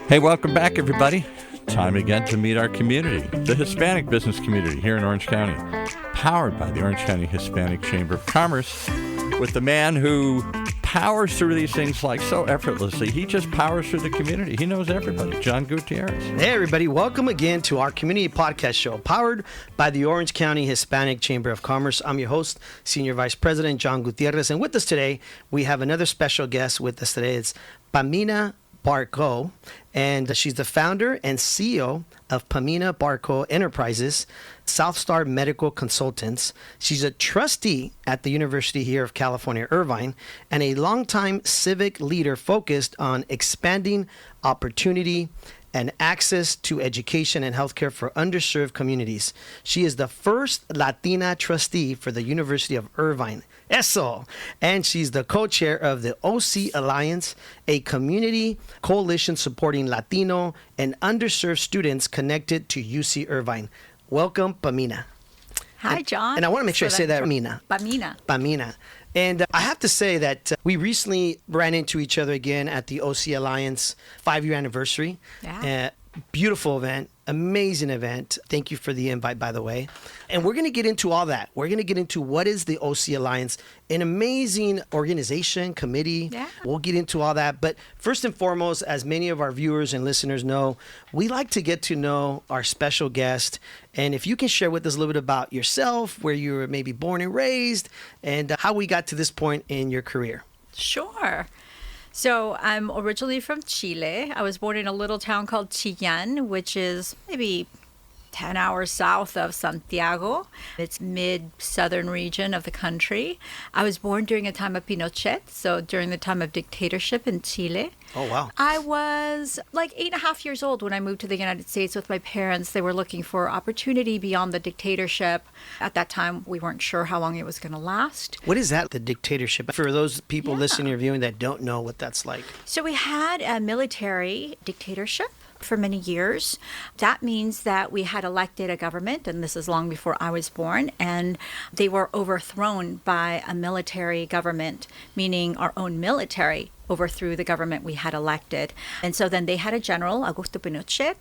Hey, welcome back, everybody. Time again to meet our community, the Hispanic business community here in Orange County, powered by the Orange County Hispanic Chamber of Commerce, with the man who powers through these things like so effortlessly. He just powers through the community. He knows everybody. John Gutierrez. Hey, everybody. Welcome again to our community podcast show, powered by the Orange County Hispanic Chamber of Commerce. I'm your host, Senior Vice President John Gutierrez. And with us today, we have another special guest with us today. It's Pamina Barkow, and she's the founder and CEO of Pamina Barkow Enterprises, Southstar Medical Consultants. She's a trustee at the University here of California, Irvine, and a longtime civic leader focused on expanding opportunity and access to education and healthcare for underserved communities. She is the first Latina trustee for the University of Irvine. Eso! And she's the co-chair of the OC Alliance, a community coalition supporting Latino and underserved students connected to UC Irvine. Welcome, Pamina. Hi, John. And I want to make sure I say that, Pamina. Pamina. And I have to say that we recently ran into each other again at the OC Alliance 5-year anniversary. Yeah. Beautiful event, amazing event. Thank you for the invite, by the way. And we're going to get into all that. We're going to get into what is the OC Alliance, an amazing organization, committee. Yeah. We'll get into all that. But first and foremost, as many of our viewers and listeners know, we like to get to know our special guest. And if you can share with us a little bit about yourself, where you were maybe born and raised, and how we got to this point in your career. Sure. So I'm originally from Chile. I was born in a little town called Chillán, which is maybe 10 hours south of Santiago. It's mid-southern region of the country. I was born during a time of Pinochet, so during the time of dictatorship in Chile. Oh, wow. I was like 8.5 years old when I moved to the United States with my parents. They were looking for opportunity beyond the dictatorship. At that time, we weren't sure how long it was going to last. What is that, the dictatorship? For those people listening or viewing that don't know what that's like. So we had a military dictatorship for many years. That means that we had elected a government, and this is long before I was born, and they were overthrown by a military government, meaning our own military overthrew the government we had elected. And so then they had a general, Augusto Pinochet,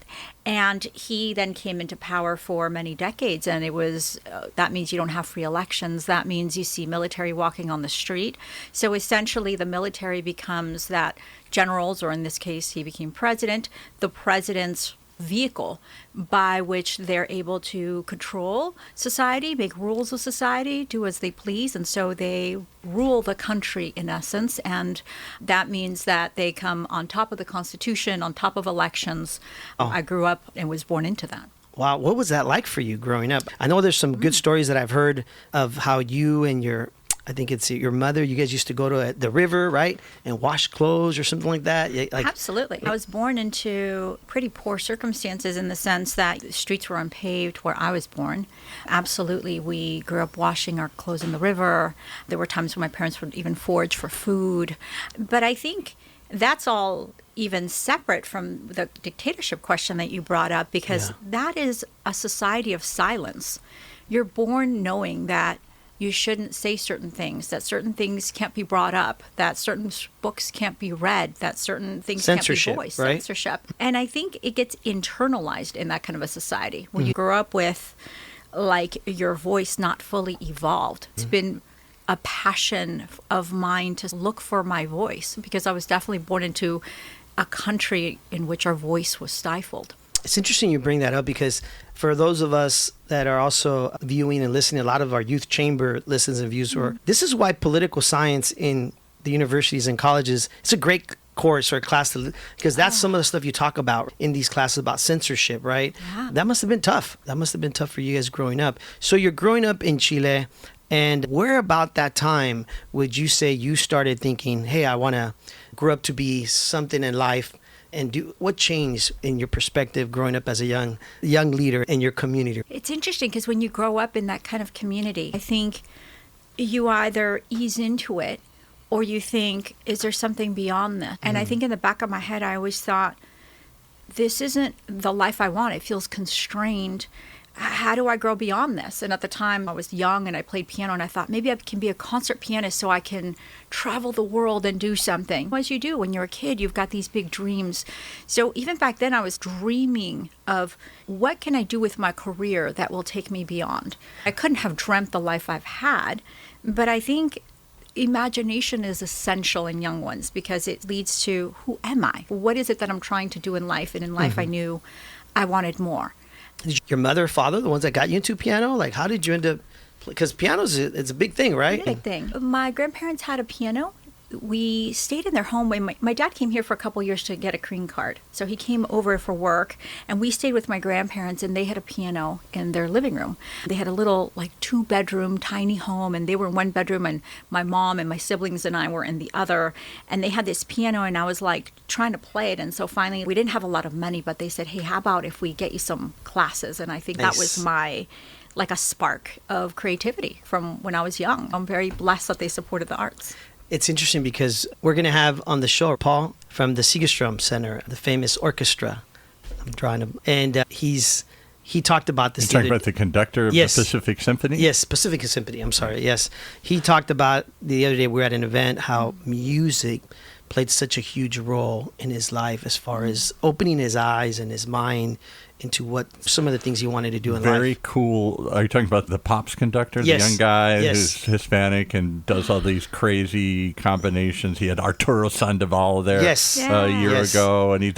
and he then came into power for many decades. And it was, that means you don't have free elections. That means you see military walking on the street. So essentially the military becomes that generals, or in this case, he became president, the president's vehicle by which they're able to control society, make rules of society, do as they please. And so they rule the country in essence. And that means that they come on top of the Constitution, on top of elections. Oh. I grew up and was born into that. Wow. What was that like for you growing up? I know there's some good stories that I've heard of how you and I think it's your mother, you guys used to go to the river, right? And wash clothes or something like that? Absolutely. I was born into pretty poor circumstances in the sense that the streets were unpaved where I was born. Absolutely. We grew up washing our clothes in the river. There were times when my parents would even forage for food. But I think that's all even separate from the dictatorship question that you brought up, because that is a society of silence. You're born knowing that you shouldn't say certain things, that certain things can't be brought up, that certain books can't be read, that certain things can't be voiced. Right? Censorship. And I think it gets internalized in that kind of a society when you grow up with like your voice not fully evolved. It's been a passion of mine to look for my voice, because I was definitely born into a country in which our voice was stifled. It's interesting you bring that up, because for those of us that are also viewing and listening, a lot of our youth chamber listens and views, this is why political science in the universities and colleges, it's a great course or class because that's some of the stuff you talk about in these classes about censorship, right? Yeah. That must have been tough. That must have been tough for you guys growing up. So you're growing up in Chile, and where about that time would you say you started thinking, hey, I want to grow up to be something in life? And what changed in your perspective growing up as a young leader in your community? It's interesting because when you grow up in that kind of community, I think you either ease into it or you think, is there something beyond this? And I think in the back of my head, I always thought, this isn't the life I want. It feels constrained. how do I grow beyond this? And at the time I was young and I played piano, and I thought maybe I can be a concert pianist so I can travel the world and do something. As you do when you're a kid, you've got these big dreams. So even back then I was dreaming of what can I do with my career that will take me beyond. I couldn't have dreamt the life I've had, but I think imagination is essential in young ones because it leads to who am I? What is it that I'm trying to do in life? And in life I knew I wanted more. Your mother or father, the ones that got you into piano? Like, how did you end up? Because piano it's a big thing, right? Big thing. My grandparents had a piano. We stayed in their home. My dad came here for a couple years to get a green card. So he came over for work, and we stayed with my grandparents, and they had a piano in their living room. They had a little, like, 2-bedroom, tiny home, and they were in one bedroom, and my mom and my siblings and I were in the other. And they had this piano, and I was, like, trying to play it. And so finally, we didn't have a lot of money, but they said, hey, how about if we get you some classes? And I think that was like a spark of creativity from when I was young. I'm very blessed that they supported the arts. It's interesting because we're going to have on the show Paul from the Segerstrom Center, the famous orchestra. I'm drawing him. And he talked about this. You're talking about the conductor of the Pacific Symphony? Yes, Pacific Symphony. I'm sorry. Yes. He talked about the other day we were at an event how music played such a huge role in his life as far as opening his eyes and his mind into what some of the things he wanted to do in life. Very cool. Are you talking about the Pops conductor, the young guy who's Hispanic and does all these crazy combinations? He had Arturo Sandoval there a year ago, and he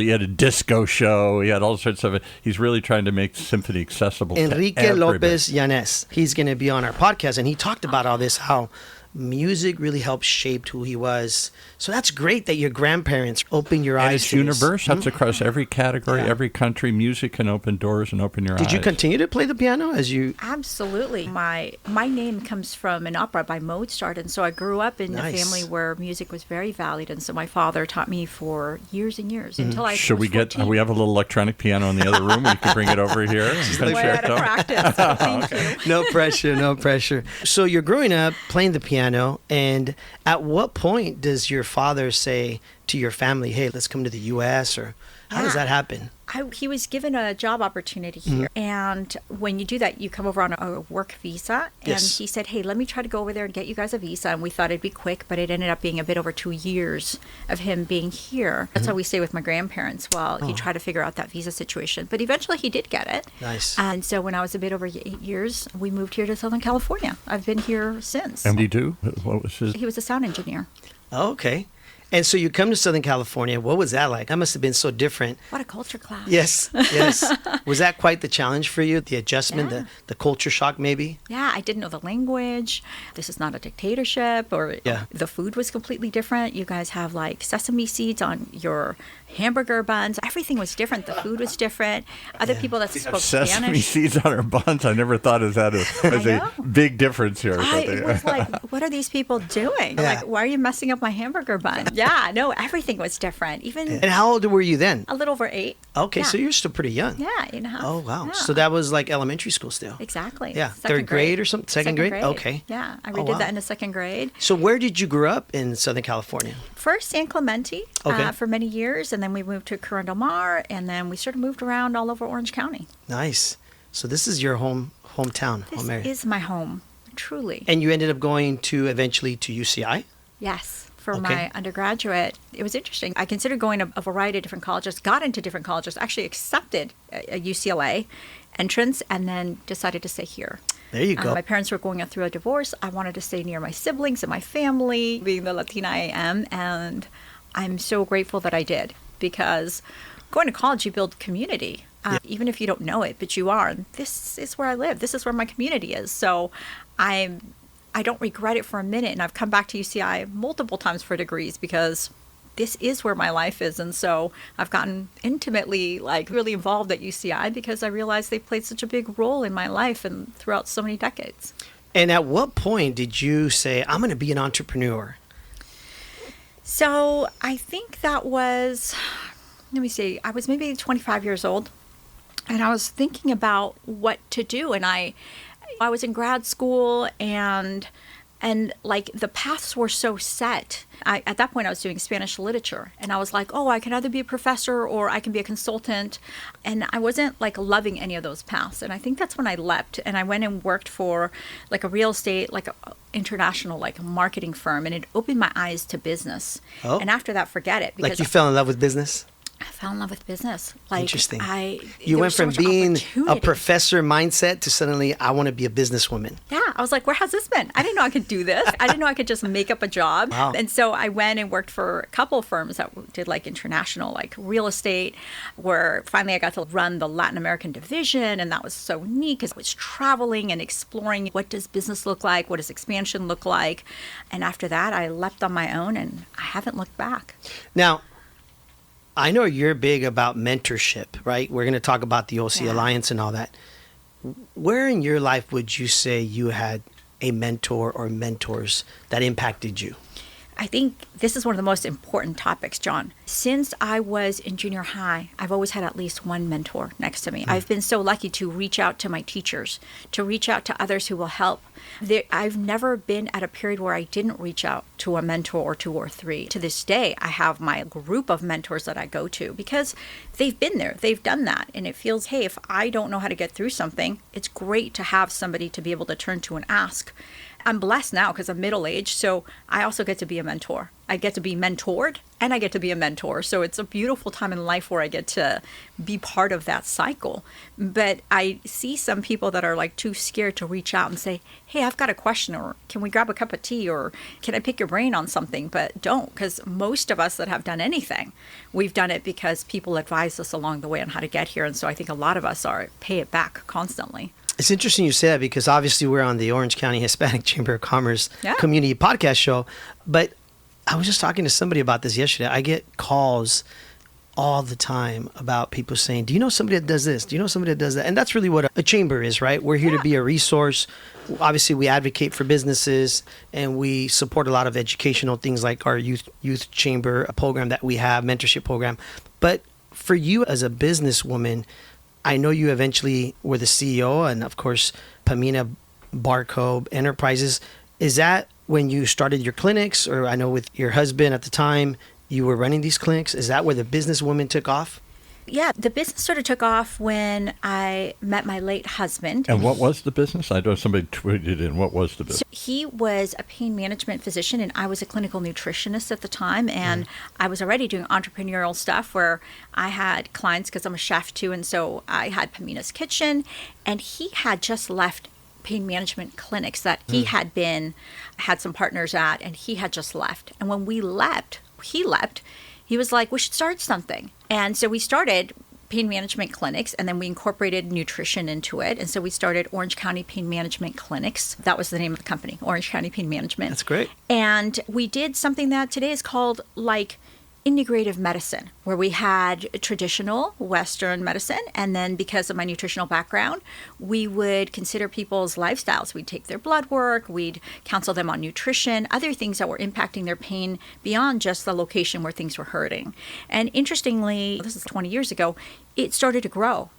had a disco show. He had all sorts of it. He's really trying to make symphony accessible Enrique to everybody. Lopez Yanes. He's going to be on our podcast, and he talked about all this, how music really helped shape who he was. So that's great that your grandparents opened your eyes. It's universal. That's across every category, every country. Music can open doors and open your eyes. Did you continue to play the piano as you? Absolutely. My name comes from an opera by Mozart, and so I grew up in a family where music was very valued, and so my father taught me for years and years until I was 14. We have a little electronic piano in the other room. We can bring it over here. We're out of practice. So thank you. No pressure, no pressure. So you're growing up playing the piano, and at what point does your father say to your family, hey, let's come to the U.S., or how does that happen? He was given a job opportunity here. And when you do that, you come over on a work visa. And he said, hey, let me try to go over there and get you guys a visa. And we thought it'd be quick, but it ended up being a bit over 2 years of him being here. That's how we stay with my grandparents while he tried to figure out that visa situation. But eventually he did get it. Nice. And so when I was a bit over 8 years, we moved here to Southern California. I've been here since. And what was his? He was a sound engineer. Oh, okay. And so you come to Southern California. What was that like? That must have been so different. What a culture clash. Yes. Was that quite the challenge for you? The adjustment, the culture shock maybe? Yeah, I didn't know the language. This is not a dictatorship, or the food was completely different. You guys have like sesame seeds on your hamburger buns. Everything was different. The food was different. Other people that spoke Spanish. Sesame seeds on our buns. I never thought of that as a big difference here. I was like, what are these people doing? Yeah. Like, why are you messing up my hamburger bun? Yeah, no, everything was different. And how old were you then? A little over 8. Okay, so you're still pretty young. Yeah, 8.5. Oh, wow. Yeah. So that was like elementary school still. Exactly. Yeah, third grade or something? Second grade? Okay. Yeah, I redid that in the second grade. So where did you grow up in Southern California? First San Clemente for many years, and then we moved to Corona Del Mar, and then we sort of moved around all over Orange County. Nice. So this is your hometown, home area. This is my home, truly. And you ended up going eventually to UCI? Yes. For my undergraduate, it was interesting. I considered going to a variety of different colleges, got into different colleges, actually accepted a UCLA entrance, and then decided to stay here. There you go. My parents were going through a divorce. I wanted to stay near my siblings and my family, being the Latina I am, and I'm so grateful that I did, because going to college, you build community, even if you don't know it, but you are. And this is where I live. This is where my community is. So I don't regret it for a minute, and I've come back to UCI multiple times for degrees because this is where my life is. And so I've gotten intimately, really involved at UCI because I realized they played such a big role in my life and throughout so many decades. And at what point did you say, I'm going to be an entrepreneur? So I think that was, I was maybe 25 years old, and I was thinking about what to do. And I was in grad school, and And like the paths were so set. At that point, I was doing Spanish literature, and I was like, oh, I can either be a professor or I can be a consultant. And I wasn't like loving any of those paths. And I think that's when I leapt, and I went and worked for like a real estate, like a international like marketing firm, and it opened my eyes to business. Oh. And after that, forget it. Like you fell in love with business? I fell in love with business. Like, Interesting. You went from being a opportunity. professor mindset to suddenly, I want to be a businesswoman. Yeah, I was like, where has this been? I didn't know I could do this. I didn't know I could just make up a job. Wow. And so I went and worked for a couple of firms that did like international, like real estate, where finally I got to run the Latin American division. And that was so neat because I was traveling and exploring what does business look like? What does expansion look like? And after that, I leapt on my own and I haven't looked back. Now, I know you're big about mentorship, right? We're going to talk about the OC Alliance and all that. Where in your life would you say you had a mentor or mentors that impacted you? I think this is one of the most important topics, John. Since I was in junior high, I've always had at least one mentor next to me. I've been so lucky to reach out to my teachers, to reach out to others who will help. I've never been at a period where I didn't reach out to a mentor or two or three. To this day, I have my group of mentors that I go to because they've been there, they've done that. And it feels, hey, if I don't know how to get through something, it's great to have somebody to be able to turn to and ask. I'm blessed now because I'm middle-aged, so I also get to be a mentor. I get to be mentored, and I get to be a mentor. So it's a beautiful time in life where I get to be part of that cycle. But I see some people that are like too scared to reach out and say, hey, I've got a question, or can we grab a cup of tea, or can I pick your brain on something? But don't, because most of us that have done anything, we've done it because people advise us along the way on how to get here. And so I think a lot of us pay it back constantly. It's interesting you say that because obviously we're on the Orange County Hispanic Chamber of Commerce community podcast show. But I was just talking to somebody about this yesterday. I get calls all the time about people saying, do you know somebody that does this? Do you know somebody that does that? And that's really what a chamber is, right? We're here to be a resource. Obviously, we advocate for businesses and we support a lot of educational things like our youth chamber program that we have, mentorship program. But for you as a businesswoman, I know you eventually were the CEO and, of course, Pamina Barkow Enterprises. Is that when you started your clinics? Or I know with your husband at the time, you were running these clinics. Is that where the businesswoman took off? Yeah, the business sort of took off when I met my late husband. And what was the business? I know somebody tweeted in. What was the business? So he was a pain management physician, and I was a clinical nutritionist at the time. And I was already doing entrepreneurial stuff where I had clients because I'm a chef too. And so I had Pamina's Kitchen, and he had just left pain management clinics that he had some partners at, and he had just left. And when he left, he was like, we should start something. And so we started pain management clinics, and then we incorporated nutrition into it. And so we started Orange County Pain Management Clinics. That was the name of the company, Orange County Pain Management. That's great. And we did something that today is called like integrative medicine, where we had traditional Western medicine, and then because of my nutritional background, we would consider people's lifestyles. We'd take their blood work, we'd counsel them on nutrition, other things that were impacting their pain beyond just the location where things were hurting. And interestingly, this is 20 years ago, it started to grow.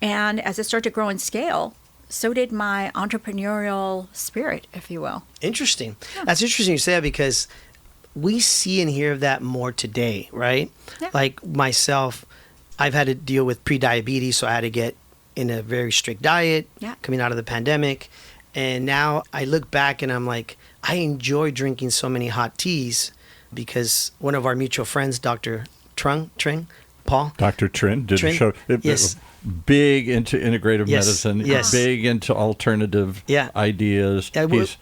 And as it started to grow in scale, so did my entrepreneurial spirit, if you will. Interesting. Yeah. That's interesting you say that because we see and hear of that more today, right? Yeah. Like myself, I've had to deal with pre-diabetes, so I had to get in a very strict diet coming out of the pandemic. And now I look back and I'm like, I enjoy drinking so many hot teas because one of our mutual friends, Dr. Paul. Dr. Trin did a show. Yes. Big into integrative medicine, yes. Big into alternative ideas.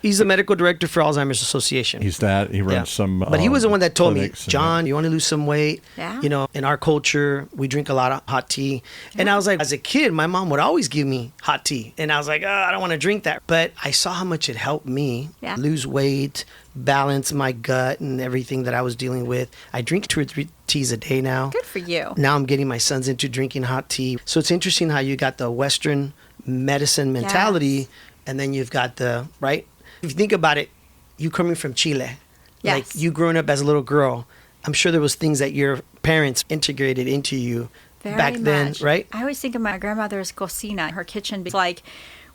He's the medical director for Alzheimer's Association. He's that. He runs some But he was the one that told me, John, you want to lose some weight? Yeah. You know, in our culture, we drink a lot of hot tea. Yeah. And I was like, as a kid, my mom would always give me hot tea. And I was like, I don't want to drink that. But I saw how much it helped me lose weight, balance my gut and everything that I was dealing with. I drink 2 or 3 teas a day now. Good for you. Now I'm getting my sons into drinking hot tea. So it's interesting how you got the Western medicine mentality and then you've got the, right? If you think about it, you coming from Chile, like you growing up as a little girl, I'm sure there was things that your parents integrated into you Very back then, much. right? I always think of my grandmother's cocina, her kitchen. It's like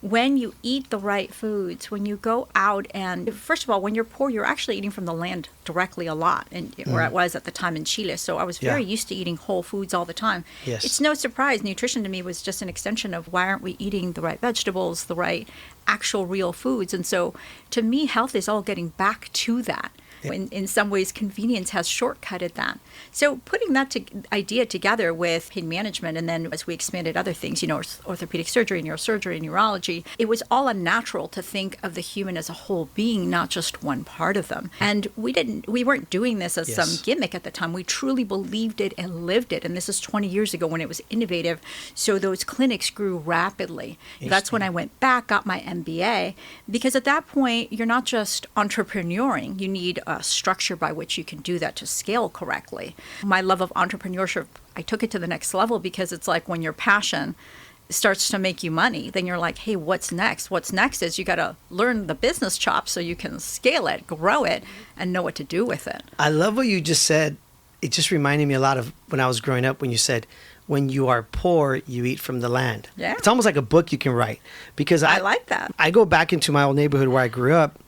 when you eat the right foods, when you go out and, first of all, when you're poor, you're actually eating from the land directly a lot, and where it was at the time in Chile. So I was very used to eating whole foods all the time. Yes. It's no surprise. Nutrition to me was just an extension of why aren't we eating the right vegetables, the right actual real foods? And so to me, health is all getting back to that. In some ways, convenience has shortcutted that. So putting that idea together with pain management, and then as we expanded other things, orthopedic surgery, neurosurgery, neurology, it was all unnatural to think of the human as a whole being, not just one part of them. And we weren't doing this as some gimmick at the time. We truly believed it and lived it. And this is 20 years ago when it was innovative. So those clinics grew rapidly. That's when I went back, got my MBA, because at that point, you're not just entrepreneuring. You need a structure by which you can do that to scale correctly. My love of entrepreneurship, I took it to the next level, because it's like when your passion starts to make you money, then you're like, hey, what's next? What's next is you got to learn the business chops so you can scale it, grow it, and know what to do with it. I love what you just said. It just reminded me a lot of when I was growing up, when you said, when you are poor, you eat from the land. Yeah. It's almost like a book you can write, because I like that. I go back into my old neighborhood where I grew up,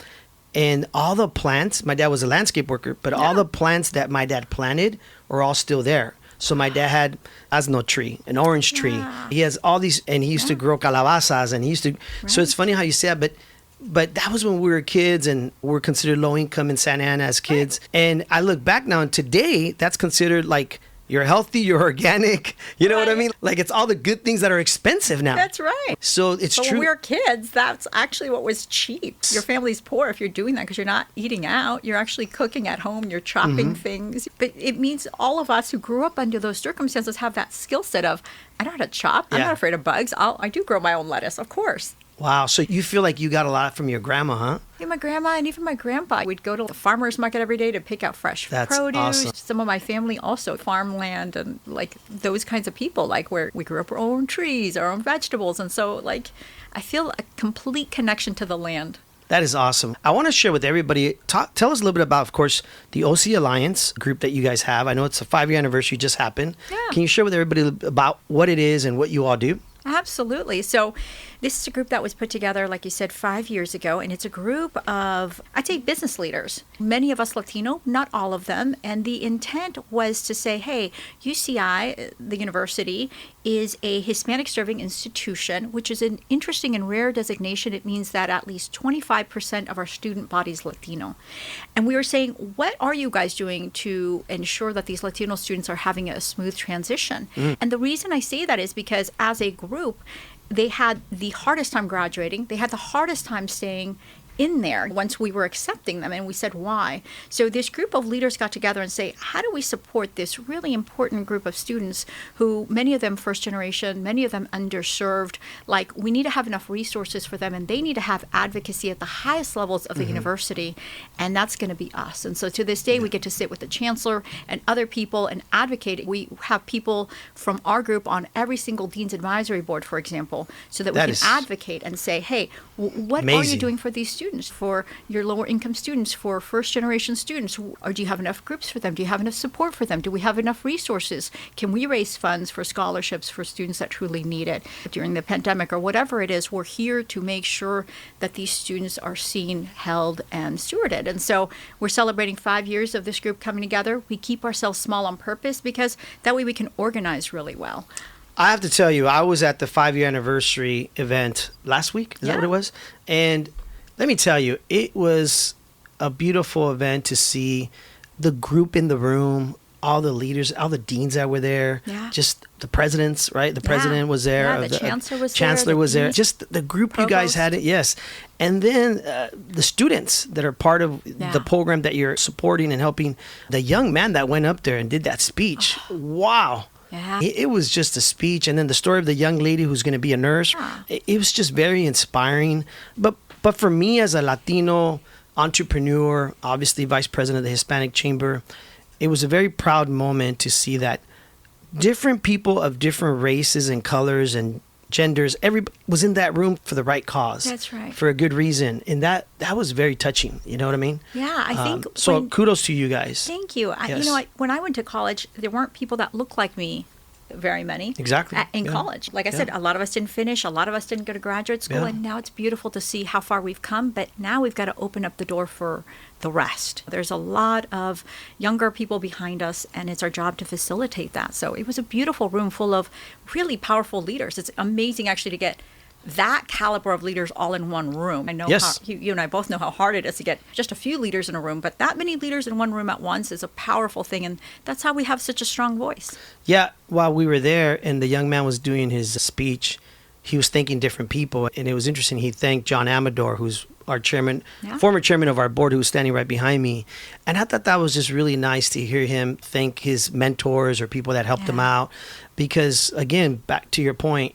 and all the plants, my dad was a landscape worker, but all the plants that my dad planted are all still there. So my dad had asno tree, an orange tree. He has all these, and he used to grow calabazas, and he used to. So it's funny how you say that, but that was when we were kids, and we were considered low income in Santa Ana as kids. And I look back now, and today that's considered like, you're healthy, you're organic. You know what I mean? Like, it's all the good things that are expensive now. That's right. So it's but true. When we were kids, that's actually what was cheap. Your family's poor if you're doing that, because you're not eating out. You're actually cooking at home. You're chopping things. But it means all of us who grew up under those circumstances have that skill set of, I know how to chop. I'm not afraid of bugs. I do grow my own lettuce, of course. Wow. So you feel like you got a lot from your grandma, huh? Yeah, my grandma and even my grandpa. We'd go to the farmer's market every day to pick out fresh produce. Awesome. Some of my family also farmland, and like those kinds of people, like where we grew up our own trees, our own vegetables. And so like I feel a complete connection to the land. That is awesome. I want to share with everybody, tell us a little bit about, of course, the OC Alliance group that you guys have. I know it's a 5-year anniversary just happened. Yeah. Can you share with everybody about what it is and what you all do? Absolutely. So this is a group that was put together, like you said, 5 years ago, and it's a group of, I'd say, business leaders. Many of us Latino, not all of them. And the intent was to say, hey, UCI, the university, is a Hispanic serving institution, which is an interesting and rare designation. It means that at least 25% of our student body is Latino. And we were saying, what are you guys doing to ensure that these Latino students are having a smooth transition? And the reason I say that is because as a group, they had the hardest time graduating. They had the hardest time staying in there once we were accepting them, and we said why. So this group of leaders got together and say, how do we support this really important group of students who, many of them first generation, many of them underserved, like we need to have enough resources for them, and they need to have advocacy at the highest levels of the university, and that's going to be us. And so to this day, we get to sit with the chancellor and other people and advocate. We have people from our group on every single dean's advisory board, for example, so that we can advocate and say, hey, what are you doing for these students, for your lower income students, for first generation students? Or do you have enough groups for them? Do you have enough support for them? Do we have enough resources? Can we raise funds for scholarships for students that truly need it during the pandemic or whatever it is? We're here to make sure that these students are seen, held, and stewarded. And so we're celebrating 5 years of this group coming together. We keep ourselves small on purpose because that way we can organize really well. I have to tell you, I was at the 5-year anniversary event last week. Is that what it was? And let me tell you, it was a beautiful event to see the group in the room, all the leaders, all the deans that were there, just the presidents, right? The president was there. The chancellor was there. Just the group you guys had it, yes. And then the students that are part of the program that you're supporting and helping. The young man that went up there and did that speech, wow. Yeah. It was just a speech. And then the story of the young lady who's going to be a nurse, it was just very inspiring. But for me as a Latino entrepreneur, obviously vice president of the Hispanic Chamber, it was a very proud moment to see that different people of different races and colors and genders, everybody was in that room for the right cause. That's right. For a good reason. And that was very touching. You know what I mean? Yeah, I think. So kudos to you guys. Thank you. Yes. When I went to college, there weren't people that looked like me very many. Exactly. In college. Like I said, a lot of us didn't finish. A lot of us didn't go to graduate school. Yeah. And now it's beautiful to see how far we've come. But now we've got to open up the door for the rest. There's a lot of younger people behind us, and it's our job to facilitate that. So it was a beautiful room full of really powerful leaders. It's amazing actually to get that caliber of leaders all in one room. I know Yes. how, you and I both know how hard it is to get just a few leaders in a room, but that many leaders in one room at once is a powerful thing, and that's how we have such a strong voice. Yeah, while we were there and the young man was doing his speech, he was thanking different people, and it was interesting. He thanked John Amador, who's our chairman, former chairman of our board, who was standing right behind me. And I thought that was just really nice to hear him thank his mentors or people that helped him out. Because, again, back to your point,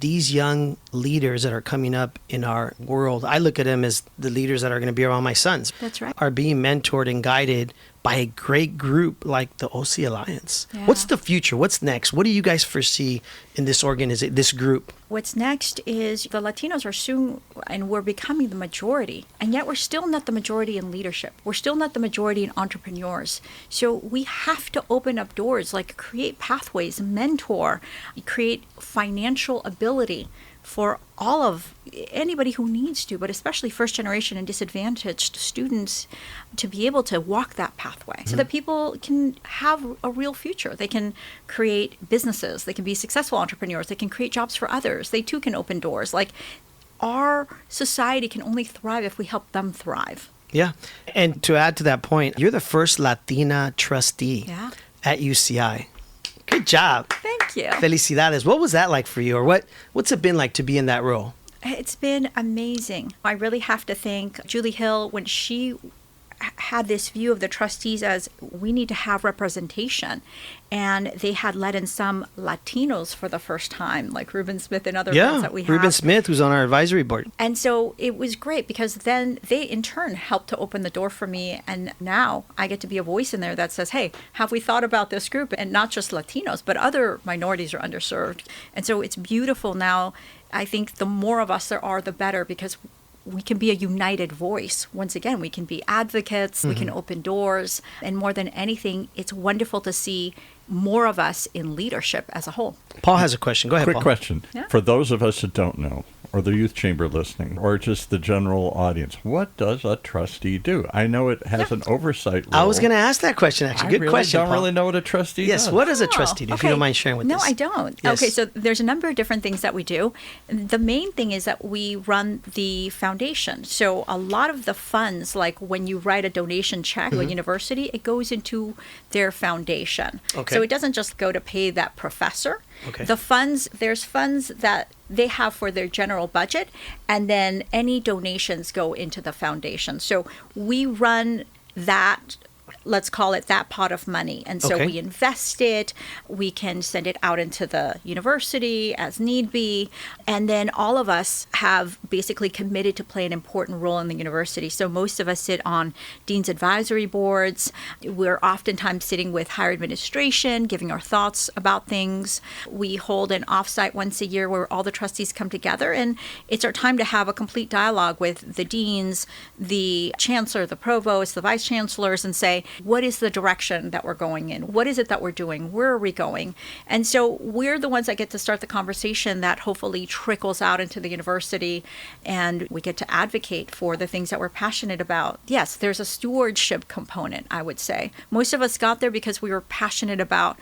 these young leaders that are coming up in our world, I look at them as the leaders that are going to be around my sons. That's right. Are being mentored and guided by a great group like the OC Alliance. Yeah. What's the future? What's next? What do you guys foresee in this organization, this group? What's next is the Latinos are soon, and we're becoming the majority, and yet we're still not the majority in leadership. We're still not the majority in entrepreneurs. So we have to open up doors, like create pathways, mentor, create financial ability for all of anybody who needs to, but especially first generation and disadvantaged students, to be able to walk that pathway so that people can have a real future. They can create businesses, they can be successful entrepreneurs, they can create jobs for others, they too can open doors. Like, our society can only thrive if we help them thrive. Yeah. And to add to that point, you're the first Latina trustee at UCI. Good job. Thank you. Felicidades. What was that like for you? Or what's it been like to be in that role? It's been amazing. I really have to thank Julie Hill when she had this view of the trustees as we need to have representation. And they had let in some Latinos for the first time, like Ruben Smith and other friends that we have. Ruben Smith, who's on our advisory board. And so it was great because then they in turn helped to open the door for me. And now I get to be a voice in there that says, hey, have we thought about this group? And not just Latinos, but other minorities are underserved. And so it's beautiful now. I think the more of us there are, the better, because we can be a united voice. Once again, we can be advocates, we can open doors, and more than anything, it's wonderful to see more of us in leadership as a whole. Paul has a question. Go ahead, Quick Paul. question. Yeah. For those of us that don't know, or the youth chamber listening, or just the general audience, what does a trustee do? I know it has an oversight role. I was going to ask that question, actually. Good question, I don't Paul. really know what a trustee does. Yes, what does a trustee do, if you don't mind sharing with us? No, I don't. Yes. Okay, so there's a number of different things that we do. The main thing is that we run the foundation. So a lot of the funds, like when you write a donation check to a university, it goes into their foundation. Okay. So it doesn't just go to pay that professor. Okay. The funds, there's funds that they have for their general budget, and then any donations go into the foundation. So we run that, let's call it that pot of money. And so we invest it, we can send it out into the university as need be. And then all of us have basically committed to play an important role in the university. So most of us sit on dean's advisory boards. We're oftentimes sitting with higher administration, giving our thoughts about things. We hold an offsite once a year where all the trustees come together, and it's our time to have a complete dialogue with the deans, the chancellor, the provost, the vice chancellors, and say, what is the direction that we're going in? What is it that we're doing? Where are we going? And so we're the ones that get to start the conversation that hopefully trickles out into the university, and we get to advocate for the things that we're passionate about. Yes, there's a stewardship component, I would say. Most of us got there because we were passionate about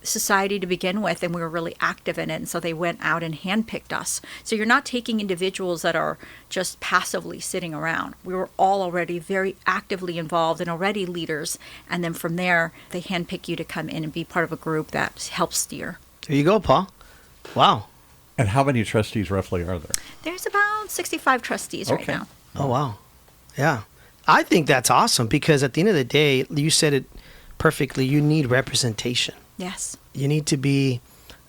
society to begin with, and we were really active in it, and so they went out and handpicked us. So you're not taking individuals that are just passively sitting around. We were all already very actively involved and already leaders, and then from there they handpick you to come in and be part of a group that helps steer. There you go, Paul. Wow. And how many trustees roughly are there? There's about 65 trustees right now. Oh, wow. Yeah. I think that's awesome, because at the end of the day, you said it perfectly, you need representation. Yes. You need to be,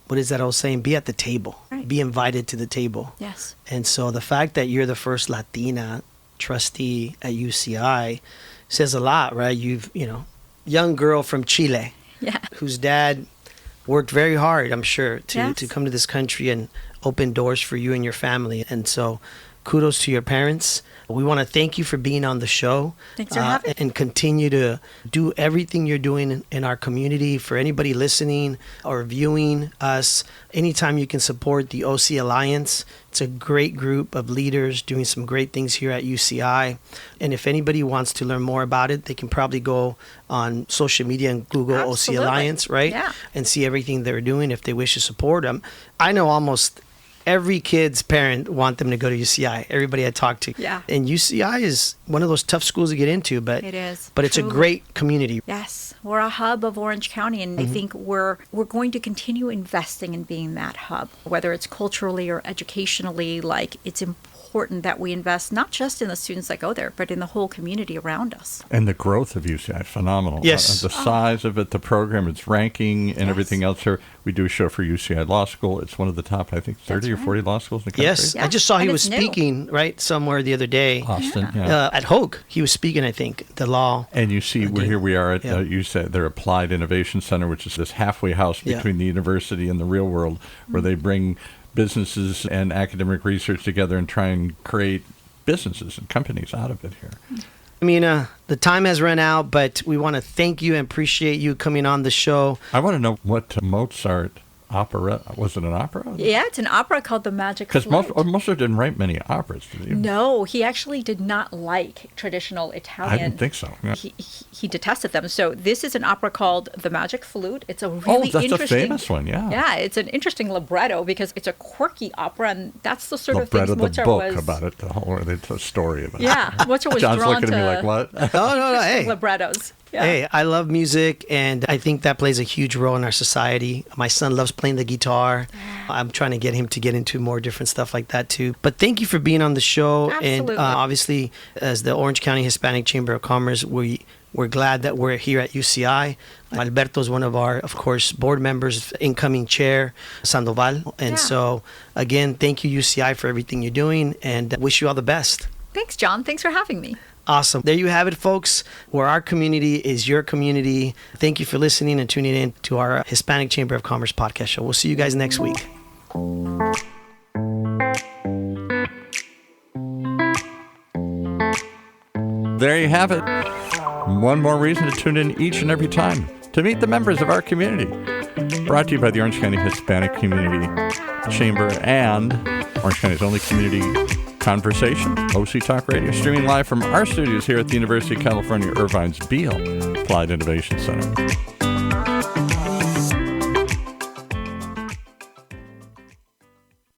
what is that old saying? Be at the table. Right. Be invited to the table. Yes. And so the fact that you're the first Latina trustee at UCI says a lot, right? Young girl from Chile, whose dad worked very hard, I'm sure, to come to this country and open doors for you and your family. And so kudos to your parents. We want to thank you for being on the show. Thanks for having me. And continue to do everything you're doing in our community. For anybody listening or viewing us, anytime you can support the OC Alliance, it's a great group of leaders doing some great things here at UCI. And if anybody wants to learn more about it, they can probably go on social media and Google Absolutely. OC Alliance, right? Yeah. And see everything they're doing if they wish to support them. I know almost every kid's parent want them to go to UCI. Everybody I talk to. Yeah. And UCI is one of those tough schools to get into, but It is, But it's a truly. great community. Yes, we're a hub of Orange County, and I think we're going to continue investing in being that hub, whether it's culturally or educationally. Like, it's important that we invest not just in the students that go there, but in the whole community around us. And the growth of UCI is phenomenal. Yes. The size of it, the program, its ranking, and Yes. everything else here. We do a show for UCI Law School. It's one of the top, I think, 30 That's or 40 law schools in the country. Yes, Yeah, I just saw he and was it's new. speaking right somewhere the other day Austin, yeah. at Hogue. He was speaking, I think, the law. And you see, here we are at Yeah. their Applied Innovation Center, which is this halfway house Yeah. between the university and the real world, where they bring businesses and academic research together and try and create businesses and companies out of it here. Pamina, the time has run out, but we want to thank you and appreciate you coming on the show. I want to know what Mozart opera, was it an opera? Yeah, it's an opera called The Magic Because Flute. Mozart didn't write many operas, did he? No, he actually did not like traditional Italian. I didn't think so. Yeah. He detested them. So this is an opera called The Magic Flute. It's a really that's a interesting, famous one, yeah. Yeah, it's an interesting libretto because it's a quirky opera, and that's the sort of Libretto, things the Mozart book was. about it, the story about it. Yeah, Mozart was John's drawn looking to at me like, what? No, hey. librettos. Yeah. Hey, I love music, and I think that plays a huge role in our society. My son loves playing the guitar. I'm trying to get him to get into more different stuff like that, too. But thank you for being on the show. Absolutely. And obviously, as the Orange County Hispanic Chamber of Commerce, we're glad that we're here at UCI. Alberto is one of our, of course, board members, incoming chair, Sandoval. And Yeah. so, again, thank you, UCI, for everything you're doing, and wish you all the best. Thanks, John. Thanks for having me. Awesome. There you have it, folks, where our community is your community. Thank you for listening and tuning in to our Hispanic Chamber of Commerce podcast show. We'll see you guys next week. There you have it. One more reason to tune in each and every time to meet the members of our community. Brought to you by the Orange County Hispanic Community Chamber and Orange County's only community conversation, OC Talk Radio, streaming live from our studios here at the University of California, Irvine's Beale Applied Innovation Center.